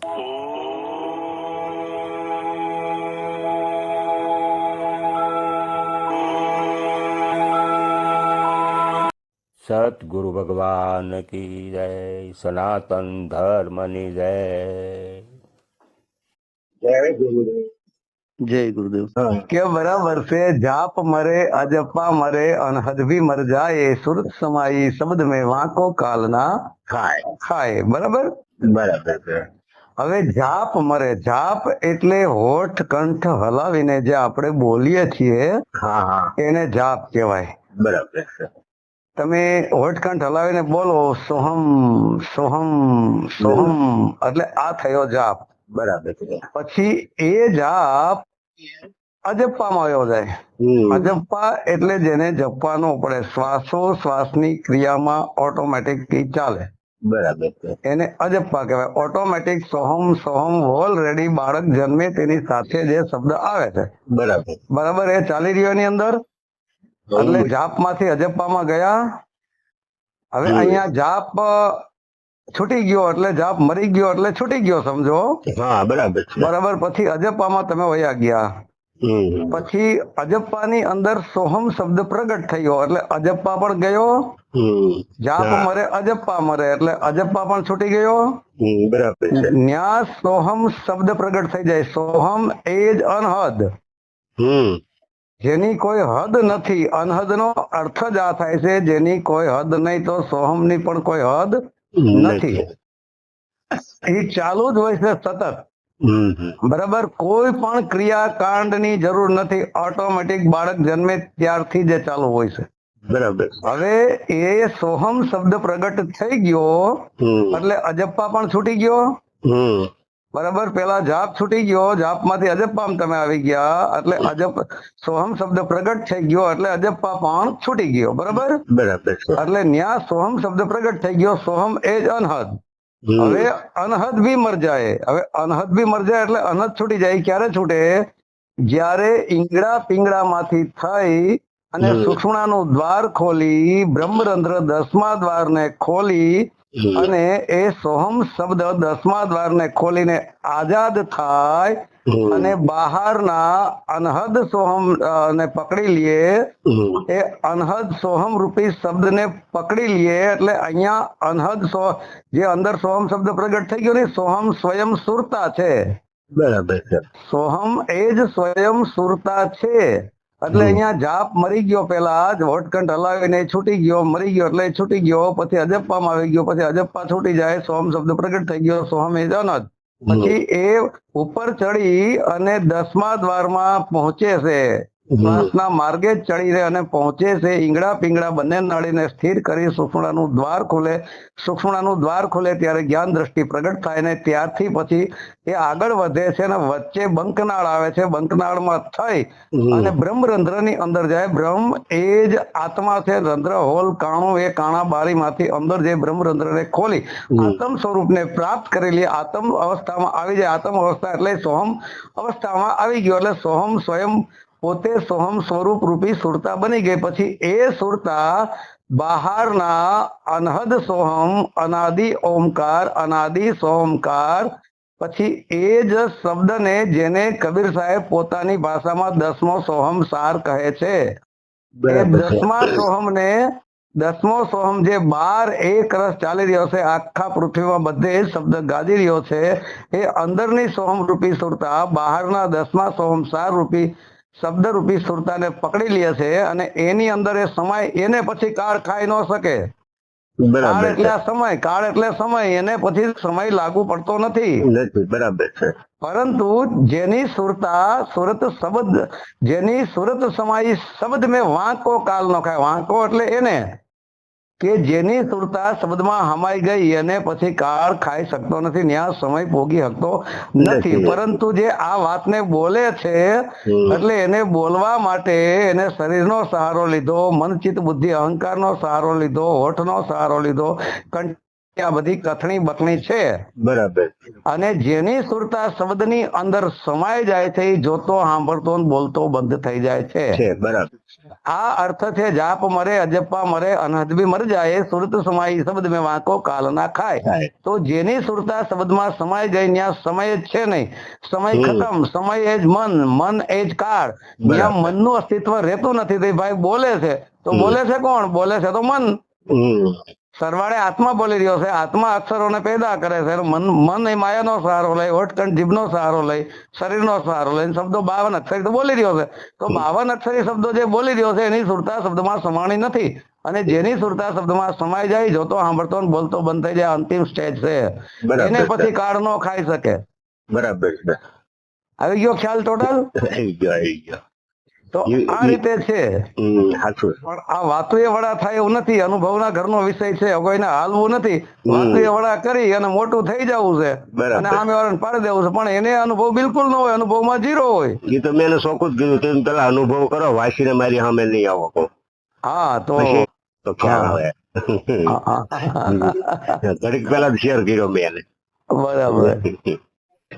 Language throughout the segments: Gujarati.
સતગુરુ ભગવાન કી જય, સનાતન ધર્મની જય. જય ગુરુદેવ. જય ગુરુદેવ. કે બરાબર છે. જાપ મરે અજપા મરે અનહદ ભી મર જાય, સુરત સમાઈ શબ્દ में વાંકો કાલના ખાય. બરાબર બરાબર છે. હવે જાપ મરે, જાપ એટલે હોઠ કંઠ હલાવીને જે આપણે બોલીએ છીએ એને જાપ કહેવાય. બરાબર છે. તમે હોઠ કંઠ હલાવીને બોલો સોહમ સોહમ સોહમ એટલે આ થયો જાપ. બરાબર છે. પછી એ જાપ અજપ્પામાં આવ્યો જાય. અજપ્પા એટલે જેને જપવાનો પડે, શ્વાસોશ્વાસની ક્રિયામાં ઓટોમેટિક ચાલે. બરાબર છે. એને અજપ્પા કહેવાય. ઓટોમેટિક સોહમ સોહમ ઓલરેડી બાળક જન્મે તેની સાથે જે શબ્દ આવે છે બરાબર એ ચાલી રહ્યો એની અંદર. એટલે જાપ માંથી અજપ્પામાં ગયા. હવે અહીંયા જાપ છૂટી ગયો એટલે જાપ મરી ગયો એટલે છૂટી ગયો સમજો. બરાબર. પછી અજપ્પામાં તમે વયા ગયા. પછી અજપ્પાની અંદર સોહમ શબ્દ પ્રગટ થયો એટલે અજપ્પા પણ ગયો. જાપ મરે અજપ્પા મરે એટલે અજપ્પા પણ છૂટી ગયો. ન્યા સોહમ શબ્દ પ્રગટ થઈ જાય. સોહમ એ જ અનહદ, જેની કોઈ હદ નથી. અનહદ નો અર્થ જ આ થાય છે જેની કોઈ હદ નહીં, તો સોહમ ની પણ કોઈ હદ નથી. એ ચાલુ જ હોય છે સતત. બરાબર. કોઈ પણ ક્રિયાકાંડ ની જરૂર નથી. ઓટોમેટિક બાળક જન્મે ત્યારથી જ ચાલુ હોય છે. બરાબર. હવે એ સોહમ શબ્દ પ્રગટ થઈ ગયો એટલે અજપ્પા પણ છૂટી ગયો. બરાબર. પેલા જાપ છૂટી ગયો, જાપ માંથી અજપ્પામાં તમે આવી ગયા એટલે સોહમ શબ્દ પ્રગટ થઈ ગયો એટલે અજપ્પા પણ છૂટી ગયો. બરાબર. એટલે ન્યા સોહમ શબ્દ પ્રગટ થઈ ગયો. સોહમ એ જ અનહદ. હવે અનહદ ભી મર જાય. હવે અનહદ ભી મર જાય એટલે અનહદ છૂટી જાય. ક્યારે છૂટે? જ્યારે ઈંગડા પિંગડા માંથી થઈ અને સુષુમ્નાનું દ્વાર ખોલી, બ્રહ્મરંધ્ર 10મા દ્વારને ખોલી અને એ સોહમ શબ્દ 10મા દ્વારને ખોલીને આઝાદ થાય અને બહારના અનહદ સોહમ ને પકડી લઈએ. એ અનહદ સોહમ રૂપી શબ્દને પકડી લઈએ એટલે અહીંયા અનહદ જે અંદર સોહમ શબ્દ પ્રગટ થઈ ગયો ને, સોહમ સ્વયં સુરતા છે. બરાબર છે. સોહમ એ જ સ્વયં સુરતા છે. એટલે અહીંયા જાપ મરી ગયો. પેલા જ હોઠકંઠ હલાવીને છૂટી ગયો, મરી ગયો એટલે છૂટી ગયો. પછી અજપ્પામાં આવી ગયો. પછી અજપ્પા છૂટી જાય, સોહમ શબ્દ પ્રગટ થઈ ગયો. સોહમ એ જ અનહદ. પછી એ ઉપર ચડી અને 10મા દ્વારમાં પહોંચે છે. શ્વાસના માર્ગે જ ચડી રહે અને પહોંચે છે. ઈંગડા પિંગડા બંને નાડીને સ્થિર કરી સુષુમ્નાનું દ્વાર ખોલે. સુષુમ્નાનું દ્વાર ખોલે ત્યારે જ્ઞાન દ્રષ્ટિ પ્રગટ થાય ને ત્યારથી પછી એ આગળ વધે છે અને વચ્ચે બંકનાળ આવે છે. બંકનાળમાં થઈ અને બ્રહ્મરંધ્રની અંદર જાય. બ્રહ્મ એ જ આત્મા છે. રંધ્ર હોલ કાણું, એ કાણા બારીમાંથી અંદર જે બ્રહ્મરંધ્રને ખોલી આત્મ સ્વરૂપને પ્રાપ્ત કરેલી આત્મ અવસ્થામાં આવી જાય. આત્મ અવસ્થા એટલે સોહમ અવસ્થામાં આવી ગયો એટલે સોહમ સ્વયં પોતે સોહમ સ્વરૂપ રૂપી સુરતા બની ગઈ. પછી એ સુરતા બહારના અનહદ સોહમ, અનાદિ ઓમકાર, અનાદિ સોમકાર, પછી એ જ શબ્દને જેને કબીર સાહેબ પોતાની ભાષામાં 10મો સોહમ સાર કહે છે. એ 10મા સોહમને 10મો સોહમ જે 12 રસ ચાલી રહ્યો છે, આખા પૃથ્વીમાં બધે શબ્દ ગાજી રહ્યો છે, એ અંદરની સોહમ રૂપી સુરતા બહારના 10મા સોહમ સાર રૂપી શબ્દ રૂપી સુરતાને પકડી લે છે અને એની અંદર એ સમય, એને પછી કાળ ખાઈ ન શકે. કાળ એટલે સમય, કાળ એટલે સમય, એને પછી સમય લાગુ પડતો નથી. બરાબર છે. પરંતુ જેની સુરતા સુરત શબ્દ, જેની સુરત સમાઈ શબ્દ મેં વાંકો કાલ નો ખાય. વાંકો એટલે એને કે જેની સુરતા શબ્દમાં હમાઈ ગઈ અને પછી કાળ ખાઈ શકતો નથી, ન્યા સમય ભોગી શકતો નથી. પરંતુ જે આ વાતને બોલે છે એટલે એને બોલવા માટે એને શરીરનો સહારો લીધો, મન ચિત્ત બુદ્ધિ અહંકારનો સહારો લીધો, હોઠનો સહારો લીધો, આ બધી કથણી બકણી છે બરાબર અને જેની સુરતા શબ્દની અંદર સમાઈ જાય છે એ જોતો સાંભળતો ને બોલતો બંધ થઈ જાય છે. છે. બરાબર આ અર્થ છે જાપ મરે અજપ્પા મરે અનહદ બી મર જાય સુરત સમાઈ શબ્દ મેં વાંકો કાલ ના ખાય. થાય. તો જેની સુરતા શબ્દમાં સમાઈ ગઈ ત્યાં સમય જ છે નહીં, સમય ખતમ, સમય એ જ મન, મન એ જ કાળ. ત્યાં મનનું અસ્તિત્વ રહેતું નથી. તે ભાઈ બોલે છે તો બોલે છે કોણ? બોલે છે તો મન. હમ સરવાળે આત્મા બોલી રહ્યો છે. આત્મા અક્ષરોને પેદા કરે છે. મન એ માયાનો સહારો લઈ, હોઠકંઠ જીભનો સહારો લઈ, શરીરનો સહારો લઈ શબ્દો 52 અક્ષરી તો બોલી રહ્યો છે. તો 52 અક્ષરી શબ્દો જે બોલી રહ્યો છે એની સુરતા શબ્દમાં સમાણી નથી. અને જેની સુરતા શબ્દમાં સમાઈ જાય, જોતો સાંભળતો ને બોલતો બંધ થઈ જાય, અંતિમ સ્ટેજ છે. બરાબર એને છે. પછી કાળ નો ખાઈ શકે. બરાબર છે. આવી ગયો ખ્યાલ ટોટલ? આવી ગયો આવી ગયો. તો આ રીતે છે. સાચું. પણ આ વાતું એ વડા થાય એવું નથી. અનુભવના ઘરનો વિષય છે. કોઈને હાલવું નથી. વાતું એ વડા કરી અને મોટું થઈ જવું છે બરાબર. અને સામે વાળાને પાડી દેવું છે. પણ એને અનુભવ બિલકુલ ન હોય, અનુભવમાં ઝીરો હોય. એ તો મેં એને ચોખ્ખું જ કીધું તેમ પેલા અનુભવ કરો, વાંચીને મારી સામે નહીં આવો કહો. હા તો પછી તો ખ્યાલ આવે. હા. ઘડીક પેલા શેર કર્યો મેં એને. બરાબર.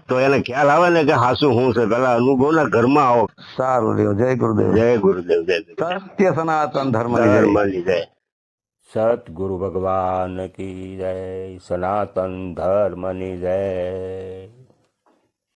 તો એને ખ્યાલ આવે ને કે હાસુ શું છે. પેલા અનુભવ ના ઘરમાં આવો. સારું રહ્યો. જય ગુરુદેવ. જય ગુરુદેવ. જય ગુરુદેવ. સત્ય સનાતન ધર્મ ની જય. ધર્મની જય. સતગુરુ ભગવાન કી જય, સનાતન ધર્મની જય.